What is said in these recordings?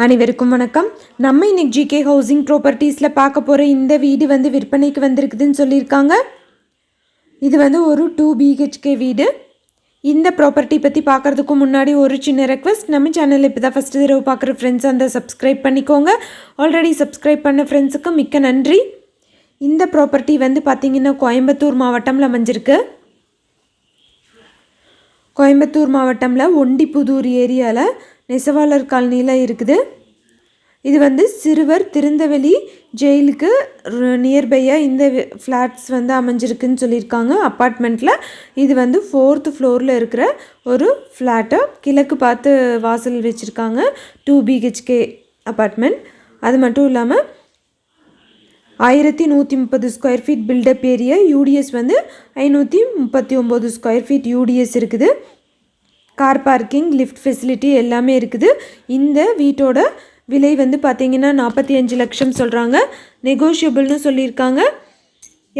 அனைவருக்கும் வணக்கம். நம்ம இன்னைக்கு ஜிகே ஹவுசிங் ப்ராப்பர்ட்டிஸில் பார்க்க போகிற இந்த வீடு வந்து விற்பனைக்கு வந்திருக்குதுன்னு சொல்லியிருக்காங்க. இது வந்து ஒரு 2 BHK வீடு. இந்த ப்ராப்பர்ட்டி பற்றி பார்க்குறதுக்கு முன்னாடி ஒரு சின்ன ரெக்வஸ்ட், நம்ம சேனலில் இப்போ தான் ஃபஸ்ட்டு தடவை பார்க்குற ஃப்ரெண்ட்ஸ் அந்த சப்ஸ்கிரைப் பண்ணிக்கோங்க. ஆல்ரெடி சப்ஸ்கிரைப் பண்ண ஃப்ரெண்ட்ஸுக்கு மிக்க நன்றி. இந்த ப்ராப்பர்ட்டி வந்து பார்த்திங்கன்னா கோயம்புத்தூர் மாவட்டம்ல அமைஞ்சிருக்கு. கோயம்புத்தூர் மாவட்டமில் ஒண்டிப்புதூர் ஏரியாவில் நெசவாளர் காலனியில் இருக்குது. இது வந்து சிறுவர் திருந்தவெளி ஜெயிலுக்கு நியர்பையாக இந்த ஃப்ளாட்ஸ் வந்து அமைஞ்சிருக்குன்னு சொல்லியிருக்காங்க. அப்பார்ட்மெண்ட்டில் இது வந்து 4th ஃப்ளோரில் இருக்கிற ஒரு ஃப்ளாட்டை கிழக்கு பார்த்து வாசல் வச்சுருக்காங்க. 2 BHK அப்பார்ட்மெண்ட். அது மட்டும் இல்லாமல் 1130 square feet built up area. UDS வந்து 539 ஸ்கொயர் ஃபீட் யூடிஎஸ் இருக்குது. கார் பார்க்கிங், லிஃப்ட் ஃபெசிலிட்டி எல்லாமே இருக்குது. இந்த வீட்டோட விலை வந்து பார்த்திங்கன்னா 45 லட்சம் சொல்கிறாங்க. நெகோஷியபிள்னு சொல்லியிருக்காங்க.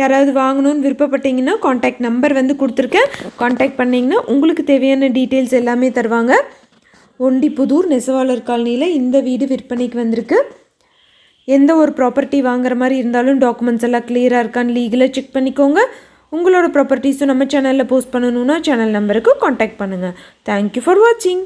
யாராவது வாங்கணும்னு விருப்பப்பட்டீங்கன்னா காண்டாக்ட் நம்பர் வந்து கொடுத்துருக்கேன். காண்டாக்ட் பண்ணிங்கன்னா உங்களுக்கு தேவையான டீட்டெயில்ஸ் எல்லாமே தருவாங்க. ஒண்டிப்புதூர் நெசவாளர் காலனியில் இந்த வீடு விற்பனைக்கு வந்திருக்கு. எந்த ஒரு ப்ராப்பர்ட்டி வாங்குற மாதிரி இருந்தாலும் டாக்குமெண்ட்ஸ் எல்லாம் கிளியராக இருக்கான்னு லீகலாக செக் பண்ணிக்கோங்க. உங்களோட ப்ராப்பர்ட்டிஸும் நம்ம சேனலில் போஸ்ட் பண்ணணுன்னா சேனல் நம்பருக்கு காண்டாக்ட் பண்ணுங்கள். தேங்க்யூ ஃபார் வாட்சிங்.